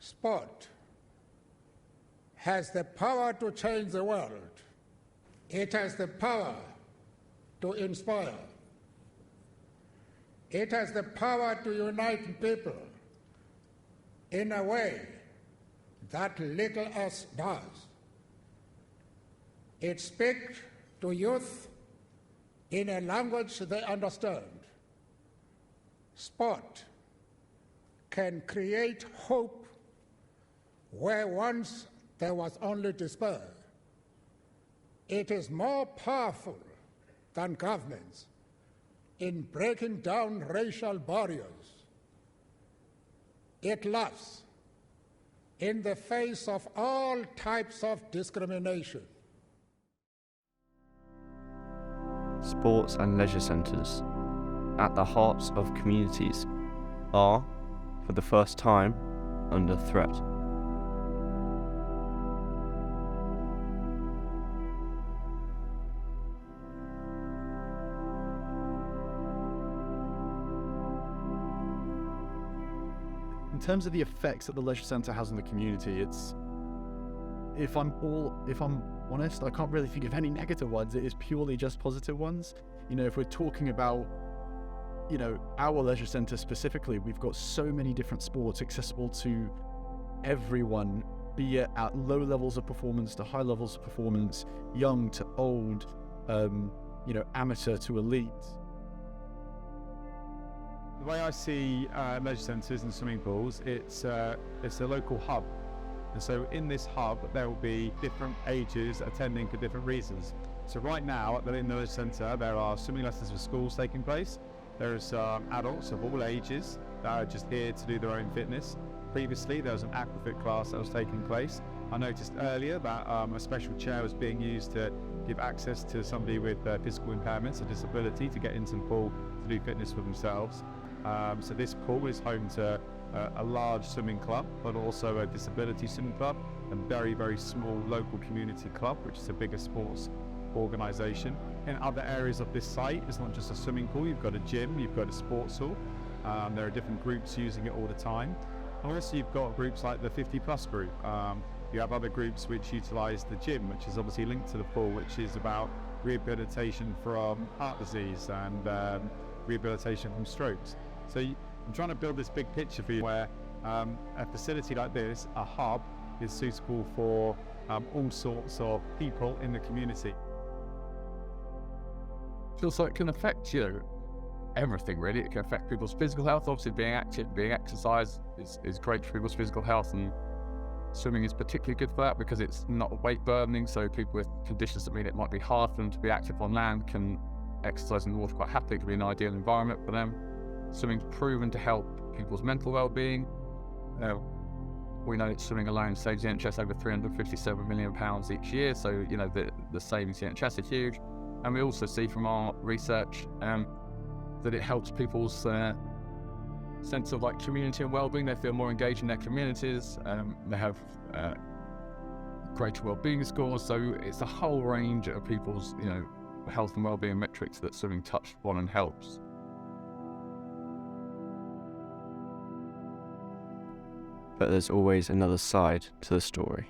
Sport has the power to change the world. It has the power to inspire. It has the power to unite people in a way that little else does. It speaks to youth in a language they understand. Sport can create hope where once there was only despair. It is more powerful than governments in breaking down racial barriers. It laughs in the face of all types of discrimination. Sports and leisure centres, at the hearts of communities, are, for the first time, under threat. In terms of the effects that the leisure centre has on the community, if I'm honest, I can't really think of any negative ones. It is purely just positive ones. If we're talking about, our leisure centre specifically, we've got so many different sports accessible to everyone, be it at low levels of performance to high levels of performance, young to old, amateur to elite. The way I see leisure centres and swimming pools, it's a local hub. And so in this hub, there will be different ages attending for different reasons. So right now, in the leisure centre, there are swimming lessons for schools taking place. There are some adults of all ages that are just here to do their own fitness. Previously, there was an aquafit class that was taking place. I noticed earlier that a special chair was being used to give access to somebody with physical impairments or disability to get into the pool to do fitness for themselves. So this pool is home to a large swimming club, but also a disability swimming club, a very, very small local community club, which is a bigger sports organisation. In other areas of this site, it's not just a swimming pool, you've got a gym, you've got a sports hall. There are different groups using it all the time. And also you've got groups like the 50 plus group. You have other groups which utilise the gym, which is obviously linked to the pool, which is about rehabilitation from heart disease and rehabilitation from strokes. So I'm trying to build this big picture for you where a facility like this, a hub, is suitable for all sorts of people in the community. Feels like it can affect everything really. It can affect people's physical health. Obviously being active, being exercise is great for people's physical health, and swimming is particularly good for that because it's not weight burdening, so people with conditions that mean it might be hard for them to be active on land can exercise in the water quite happily. It can be an ideal environment for them. Swimming's proven to help people's mental well-being. We know that swimming alone saves the NHS over £357 million each year, so the savings to the NHS are huge. And we also see from our research that it helps people's sense of community and well-being. They feel more engaged in their communities. They have greater well-being scores. So it's a whole range of people's health and well-being metrics that swimming touches on and helps. But there's always another side to the story.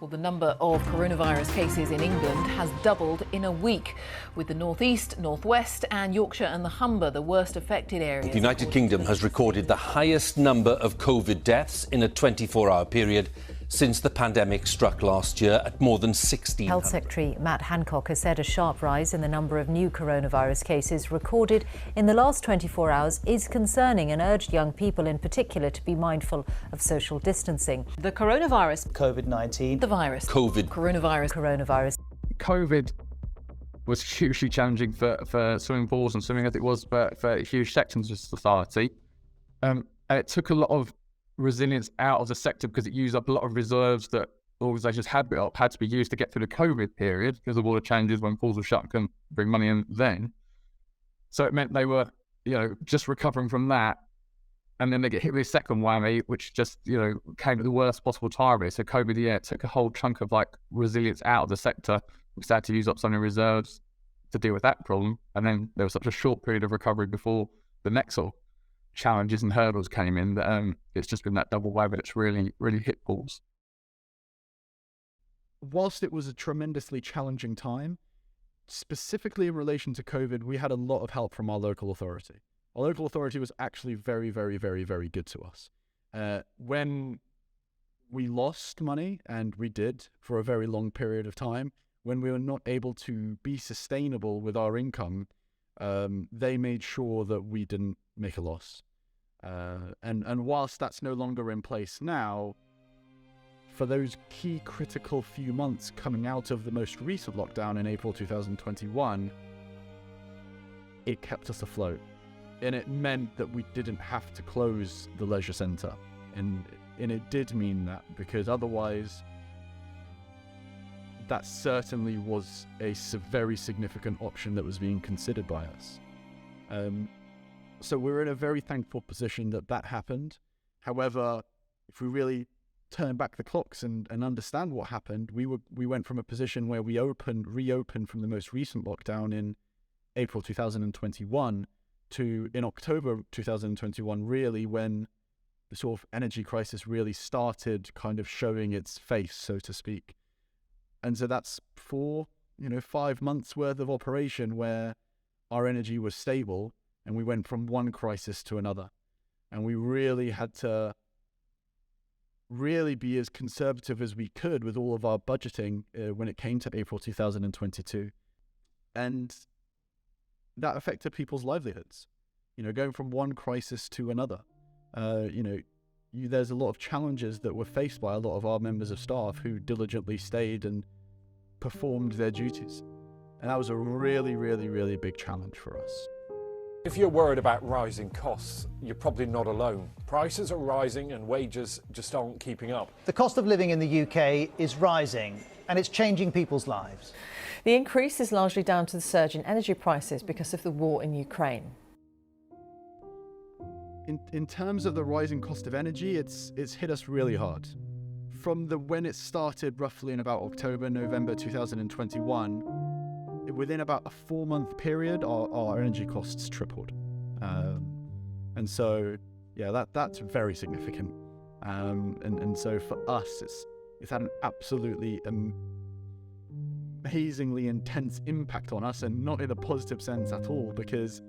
Well, the number of coronavirus cases in England has doubled in a week, with the North East, North West and Yorkshire and the Humber the worst affected areas. The United Kingdom has recorded the highest number of COVID deaths in a 24-hour period since the pandemic struck last year at more than 1,600. Health Secretary Matt Hancock has said a sharp rise in the number of new coronavirus cases recorded in the last 24 hours is concerning and urged young people in particular to be mindful of social distancing. The coronavirus. COVID-19. The virus. COVID. Coronavirus. COVID was hugely challenging for swimming pools and swimming as it was for huge sections of society. It took a lot of resilience out of the sector because it used up a lot of reserves that organisations had built up, had to be used to get through the COVID period because of all the changes when pools were shut and couldn't bring money in then. So it meant they were, just recovering from that. And then they get hit with a second whammy, which just, came at the worst possible time. Really. So COVID, it took a whole chunk of resilience out of the sector. We had to use up some of the reserves. to deal with that problem. And then there was such a short period of recovery before the next sort of challenges and hurdles came in that it's just been that double whammy that's really, really hit pools. Whilst it was a tremendously challenging time, specifically in relation to COVID, we had a lot of help from our local authority. Our local authority was actually very, very, very, very good to us. When we lost money, and we did for a very long period of time, when we were not able to be sustainable with our income, they made sure that we didn't make a loss. And whilst that's no longer in place now, for those key critical few months coming out of the most recent lockdown in April 2021, it kept us afloat. And it meant that we didn't have to close the leisure centre. And it did mean that, because otherwise that certainly was a very significant option that was being considered by us. So we're in a very thankful position that happened. However, if we really turn back the clocks and understand what happened, we went from a position where we reopened from the most recent lockdown in April 2021 to in October 2021, really, when the sort of energy crisis really started kind of showing its face, so to speak. And so that's 5 months worth of operation where our energy was stable, and we went from one crisis to another. And we really had to really be as conservative as we could with all of our budgeting when it came to April 2022. And that affected people's livelihoods, going from one crisis to another. There's a lot of challenges that were faced by a lot of our members of staff who diligently stayed and performed their duties. And that was a really, really, really big challenge for us. If you're worried about rising costs, you're probably not alone. Prices are rising and wages just aren't keeping up. The cost of living in the UK is rising, and it's changing people's lives. The increase is largely down to the surge in energy prices because of the war in Ukraine. In terms of the rising cost of energy, it's hit us really hard. From when it started, roughly in about October, November 2021, within about a 4-month period, our energy costs tripled. And so, yeah, that's very significant. And so for us, it's had an absolutely amazingly intense impact on us, and not in a positive sense at all, because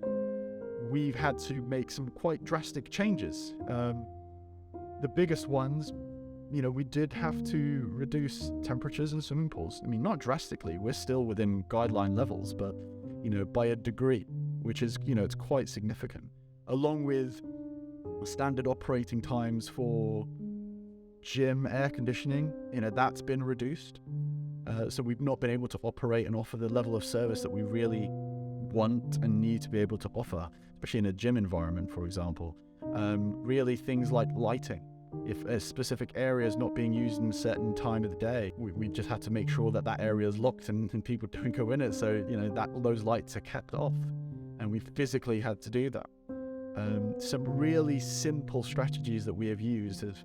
we've had to make some quite drastic changes. The biggest ones, we did have to reduce temperatures in swimming pools. I mean, not drastically, we're still within guideline levels, but, by a degree, which is, it's quite significant. Along with standard operating times for gym air conditioning, that's been reduced. So we've not been able to operate and offer the level of service that we really want and need to be able to offer, especially in a gym environment, for example. Really, things like lighting. If a specific area is not being used in a certain time of the day, we just had to make sure that area is locked and people don't go in it. So, those lights are kept off, and we physically had to do that. Some really simple strategies that we have used have,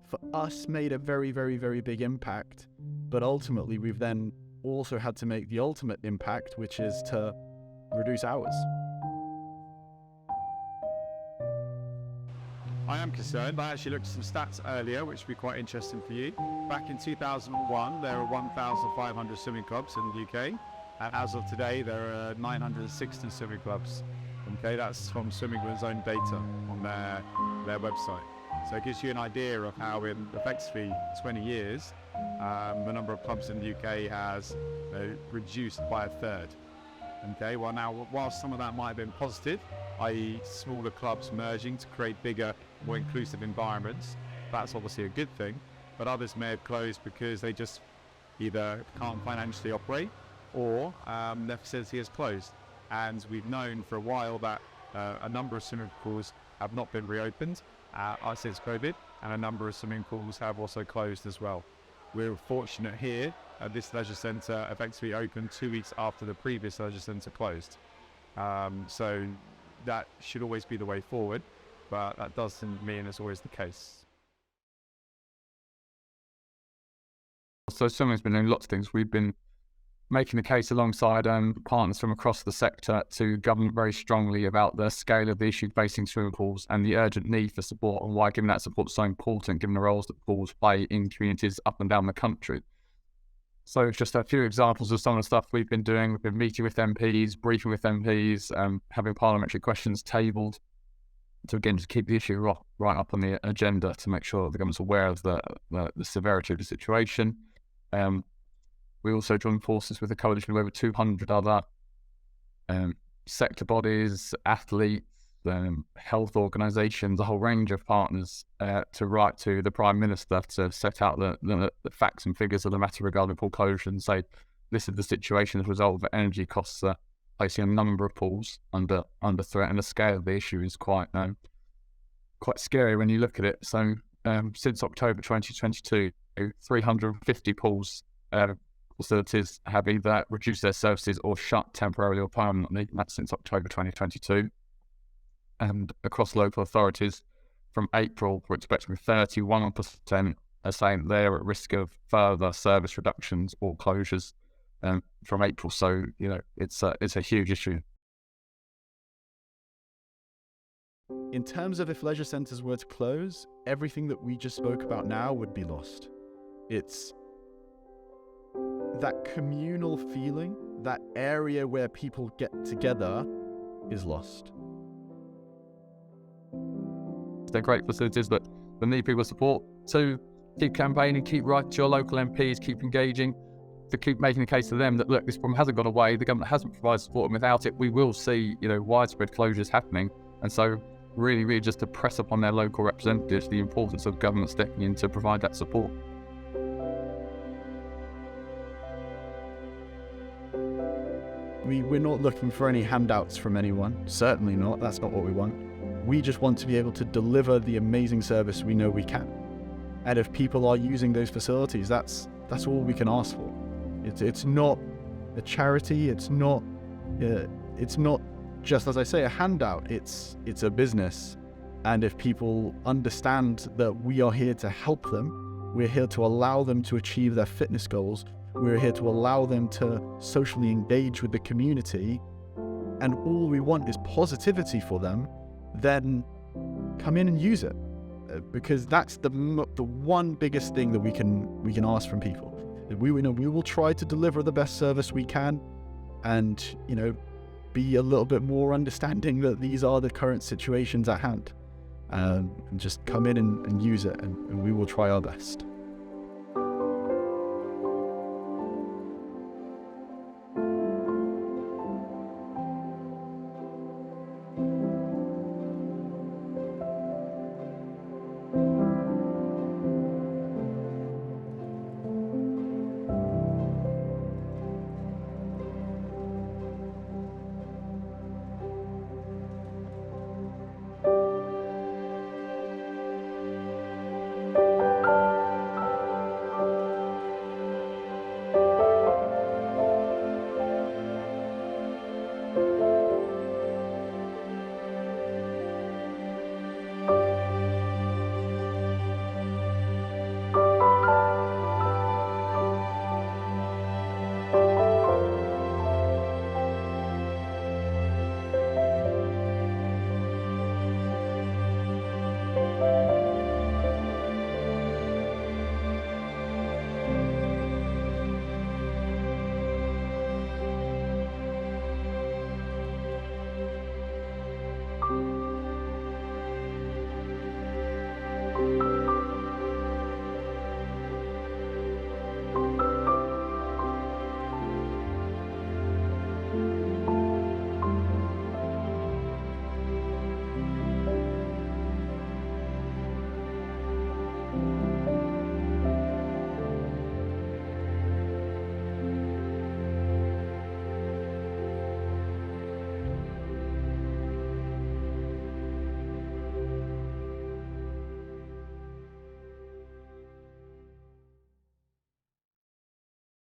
for us, made a very, very, very big impact. But ultimately, we've then also had to make the ultimate impact, which is to reduce hours. I am concerned. I actually looked at some stats earlier, which would be quite interesting for you. Back in 2001, there were 1,500 swimming clubs in the UK. And as of today, there are 960 swimming clubs. Okay, that's from Swimming England's own data on their website. So it gives you an idea of how in effectively 20 years, the number of clubs in the UK has reduced by a third. Okay, well now, while some of that might have been positive, i.e. smaller clubs merging to create bigger, more inclusive environments, that's obviously a good thing, but others may have closed because they just either can't financially operate or their facility has closed. And we've known for a while that a number of swimming pools have not been reopened since COVID, and a number of swimming pools have also closed as well. We're fortunate here, this leisure centre effectively opened 2 weeks after the previous leisure centre closed. So that should always be the way forward, but that doesn't mean it's always the case. So swimming's been doing lots of things. We've been making the case alongside partners from across the sector to government very strongly about the scale of the issue facing swimming pools and the urgent need for support, and why giving that support is so important given the roles that pools play in communities up and down the country. So just a few examples of some of the stuff we've been doing. We've been meeting with MPs, briefing with MPs, having parliamentary questions tabled to, again, just keep the issue right up on the agenda to make sure the government's aware of the severity of the situation. We also joined forces with a coalition of over 200 other sector bodies, athletes, health organisations, a whole range of partners to write to the Prime Minister to set out the facts and figures of the matter regarding pool closure and say, this is the situation as a result of energy costs placing a number of pools under threat, and the scale of the issue is quite scary when you look at it. So since October 2022, 350 pools facilities have either reduced their services or shut temporarily or permanently. That's since October 2022. And across local authorities, from April, we're expecting 31% are saying they're at risk of further service reductions or closures from April. So, it's a huge issue. In terms of if leisure centres were to close, everything that we just spoke about now would be lost. It's that communal feeling, that area where people get together is lost. They're great facilities, but they need people's support. So keep campaigning, keep writing to your local MPs, keep engaging, to keep making the case to them that, look, this problem hasn't gone away, the government hasn't provided support, and without it, we will see, widespread closures happening. And so really just to press upon their local representatives the importance of government stepping in to provide that support. We're not looking for any handouts from anyone, certainly not, that's not what we want. We just want to be able to deliver the amazing service we know we can. And if people are using those facilities, that's all we can ask for. It's not a charity, it's not just, as I say, a handout, it's a business. And if people understand that we are here to help them, we're here to allow them to achieve their fitness goals, we're here to allow them to socially engage with the community, and all we want is positivity for them, then come in and use it, because that's the one biggest thing that we can ask from people. We will try to deliver the best service we can, and be a little bit more understanding that these are the current situations at hand, and just come in and use it, and we will try our best.